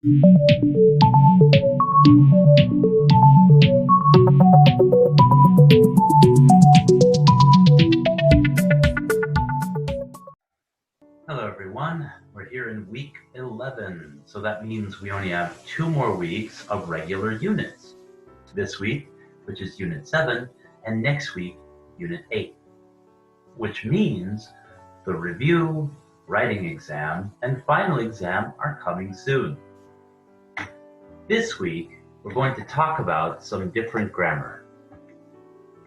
Hello everyone, we're here in week 11, so that means we only have 2 more weeks of regular units. This week, which is unit 7, and next week, unit 8. Which means the review, writing exam, and final exam are coming soon. This week, we're going to talk about some different grammar.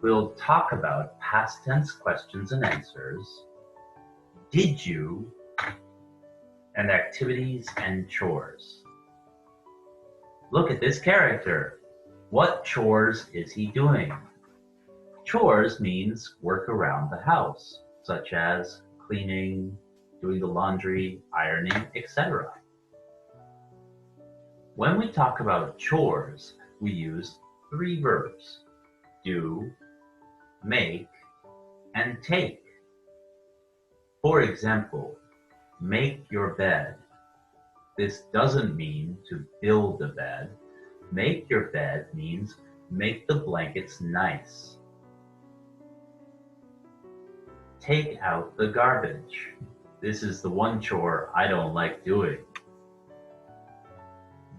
We'll talk about past tense questions and answers, did you, and activities and chores. Look at this character. What chores is he doing? Chores means work around the house, such as cleaning, doing the laundry, ironing, etc. When we talk about chores, we use 3 verbs: do, make, and take. For example, make your bed. This doesn't mean to build a bed. Make your bed means make the blankets nice. Take out the garbage. This is the one chore I don't like doing.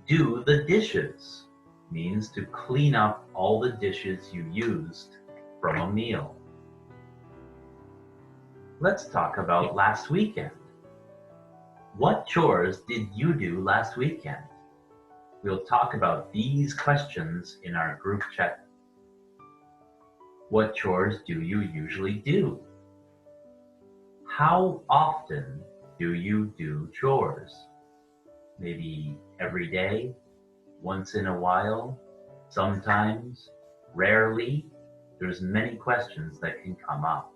Do the dishes means to clean up all the dishes you used from a meal. Let's talk about last weekend. What chores did you do last weekend? We'll talk about these questions in our group chat. What chores do you usually do? How often do you do chores? Maybe every day, once in a while, sometimes, rarely. There's many questions that can come up.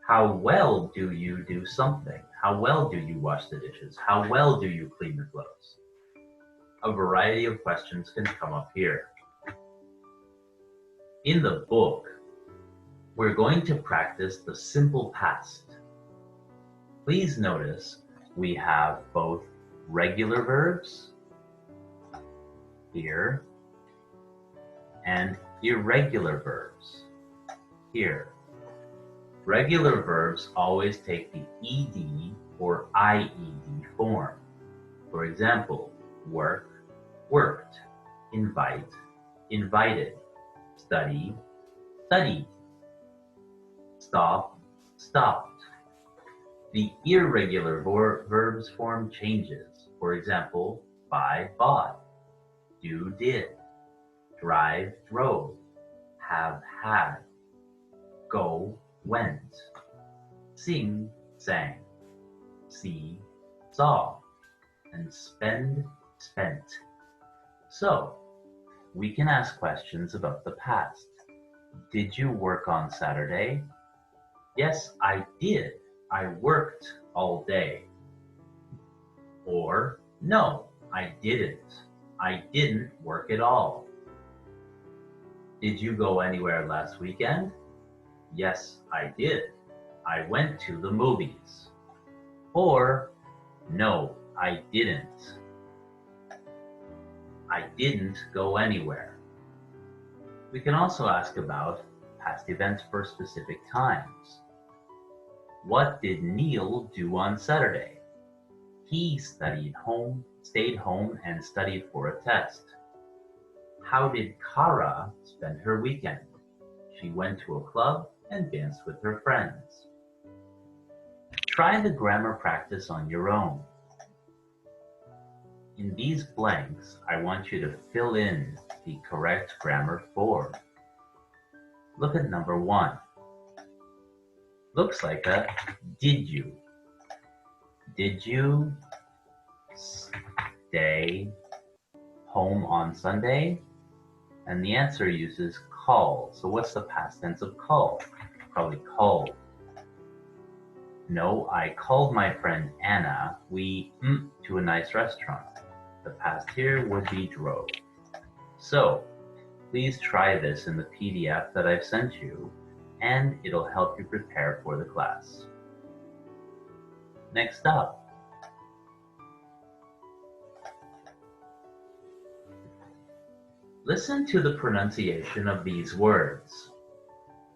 How well do you do something? How well do you wash the dishes? How well do you clean the clothes? A variety of questions can come up here. In the book, we're going to practice the simple past. Please notice we have both regular verbs here and irregular verbs here. Regular verbs always take the ed or ied form. For example, work, worked, invite, invited, study, studied, stop, stopped. The irregular verbs form changes. For example, buy, bought, do, did, drive, drove, have, had, go, went, sing, sang, see, saw, and spend, spent. So, we can ask questions about the past. Did you work on Saturday? Yes, I did. I worked all day. Or, no, I didn't. I didn't work at all. Did you go anywhere last weekend? Yes, I did. I went to the movies. Or, no, I didn't. I didn't go anywhere. We can also ask about past events for specific times. What did Neil do on Saturday? He stayed home and studied for a test. How did Kara spend her weekend? She went to a club and danced with her friends. Try the grammar practice on your own. In these blanks, I want you to fill in the correct grammar form. Look at number 1. Looks like a did you. Did you stay home on Sunday? And the answer uses call. So what's the past tense of call? Probably called. No, I called my friend Anna. We to a nice restaurant. The past here would be drove. So please try this in the PDF that I've sent you, and it'll help you prepare for the class. Next up, Listen to the pronunciation of these words.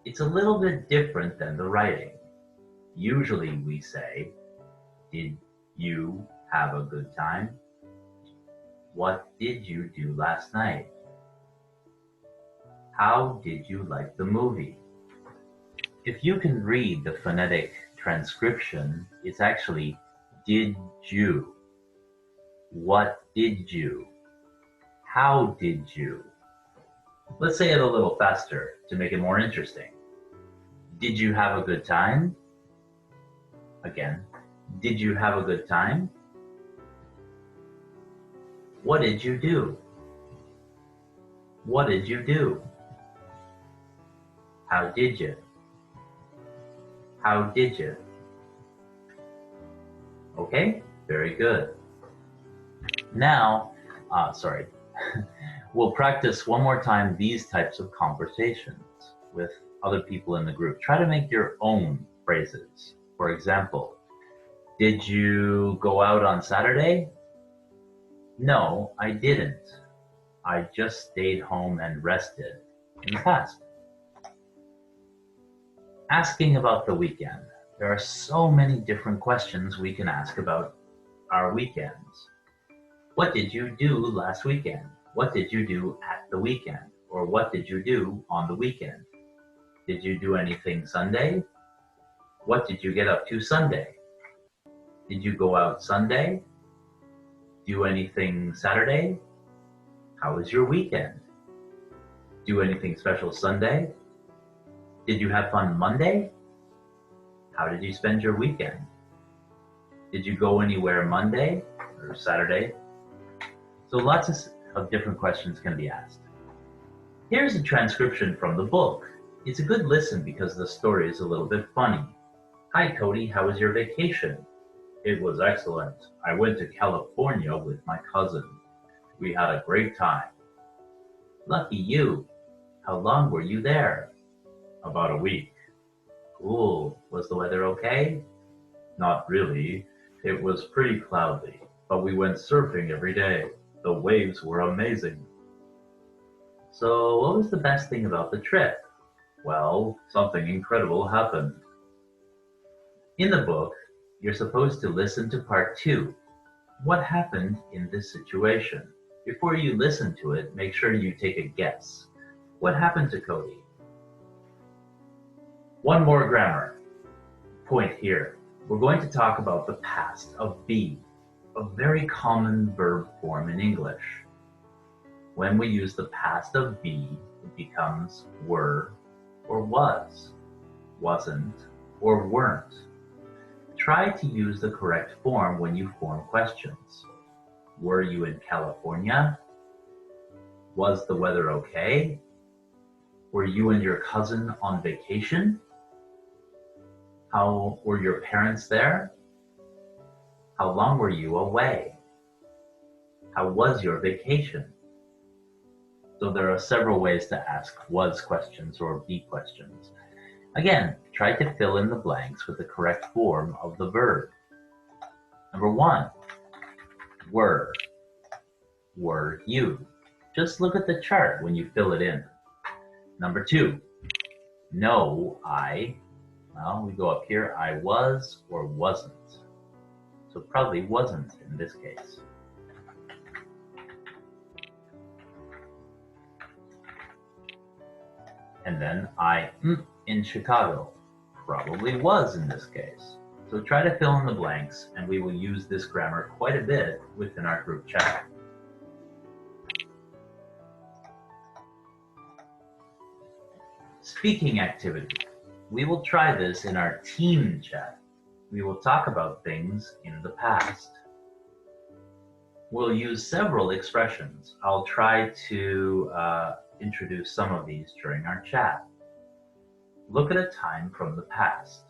It's a little bit different than the writing. Usually we say, did you have a good time? What did you do last night? How did you like the movie? If you can read the phonetic transcription, it's actually did you? What did you? How did you? Let's say it a little faster to make it more interesting. Did you have a good time? Again, did you have a good time? What did you do? What did you do? How did you? How did you? Okay, very good. Now, we'll practice one more time these types of conversations with other people in the group. Try to make your own phrases. For example, did you go out on Saturday? No, I didn't. I just stayed home and rested. In the past. Asking about the weekend. There are so many different questions we can ask about our weekends. What did you do last weekend? What did you do at the weekend? Or what did you do on the weekend? Did you do anything Sunday? What did you get up to Sunday? Did you go out Sunday? Do anything Saturday? How was your weekend? Do anything special Sunday? Did you have fun Monday? How did you spend your weekend? Did you go anywhere Monday or Saturday? So lots of different questions can be asked. Here's a transcription from the book. It's a good listen because the story is a little bit funny. Hi Cody, how was your vacation? It was excellent. I went to California with my cousin. We had a great time. Lucky you. How long were you there? About a week. Cool. Was the weather okay? Not really. It was pretty cloudy, but we went surfing every day. The waves were amazing. So what was the best thing about the trip? Well, something incredible happened. In the book, you're supposed to listen to part 2. What happened in this situation? Before you listen to it, make sure you take a guess. What happened to Cody? One more grammar point here. We're going to talk about the past of be, a very common verb form in English. When we use the past of be, it becomes were or was, wasn't or weren't. Try to use the correct form when you form questions. Were you in California? Was the weather okay? Were you and your cousin on vacation? How were your parents there? How long were you away? How was your vacation? So there are several ways to ask was questions or be questions. Again, try to fill in the blanks with the correct form of the verb. Number 1, were. Were you? Just look at the chart when you fill it in. Number 2, no, I. Well, we go up here, I was or wasn't. So probably wasn't in this case. And then I in Chicago. Probably was in this case. So try to fill in the blanks, and we will use this grammar quite a bit within our group chat. Speaking activity. We will try this in our team chat. We will talk about things in the past. We'll use several expressions. I'll try to introduce some of these during our chat. Look at a time from the past.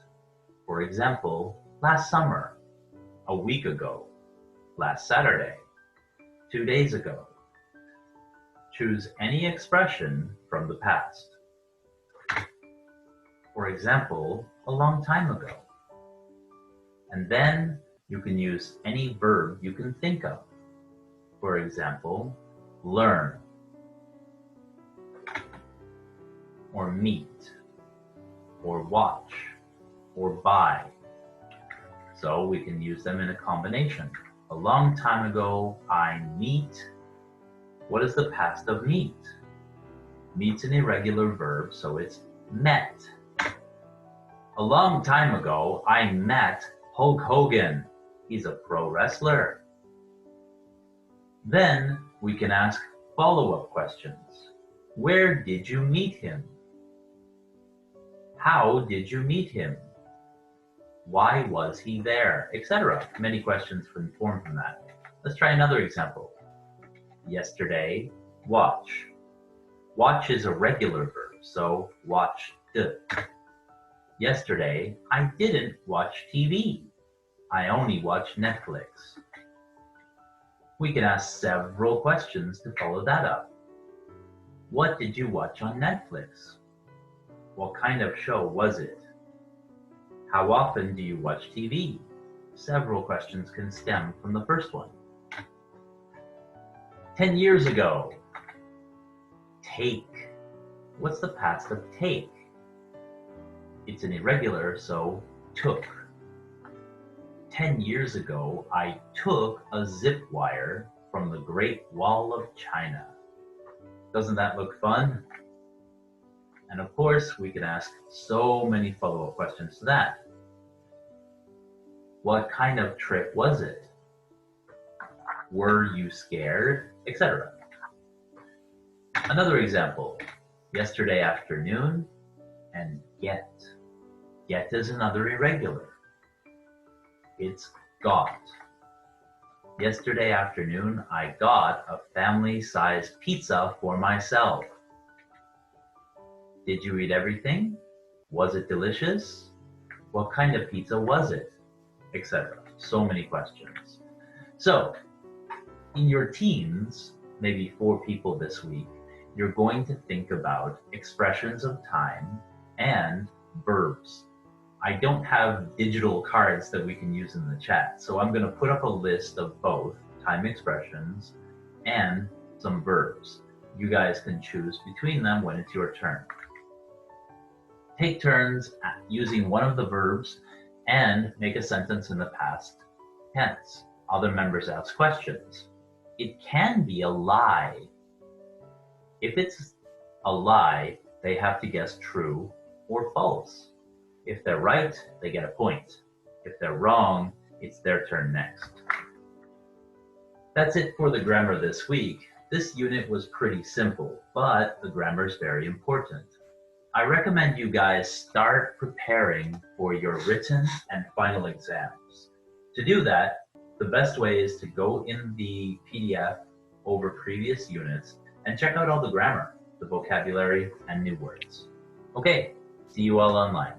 For example, last summer, a week ago, last Saturday, 2 days ago. Choose any expression from the past. For example, a long time ago. And then you can use any verb you can think of. For example, learn, or meet, or watch, or buy. So we can use them in a combination. A long time ago, I meet. What is the past of meet? Meet's an irregular verb, so it's met. A long time ago, I met Hulk Hogan. He's a pro wrestler. Then we can ask follow-up questions. Where did you meet him? How did you meet him? Why was he there? Etc. Many questions can form from that. Let's try another example. Yesterday, watch. Watch is a regular verb, so watched. Yesterday, I didn't watch TV. I only watched Netflix. We can ask several questions to follow that up. What did you watch on Netflix? What kind of show was it? How often do you watch TV? Several questions can stem from the first one. 10 years ago. Take. What's the past of take? It's an irregular, so took. 10 years ago, I took a zip wire from the Great Wall of China. Doesn't that look fun? And of course, we can ask so many follow-up questions to that. What kind of trip was it? Were you scared? Etc. Another example, yesterday afternoon and get. Get is another irregular. It's got. Yesterday afternoon, I got a family-sized pizza for myself. Did you eat everything? Was it delicious? What kind of pizza was it? Etc. So many questions. So, in your teams, maybe 4 people this week, you're going to think about expressions of time and verbs. I don't have digital cards that we can use in the chat, so I'm going to put up a list of both time expressions and some verbs. You guys can choose between them when it's your turn. Take turns using one of the verbs and make a sentence in the past tense. Other members ask questions. It can be a lie. If it's a lie, they have to guess true or false. If they're right, they get a point. If they're wrong, it's their turn next. That's it for the grammar this week. This unit was pretty simple, but the grammar is very important. I recommend you guys start preparing for your written and final exams. To do that, the best way is to go in the PDF over previous units and check out all the grammar, the vocabulary, and new words. Okay, see you all online.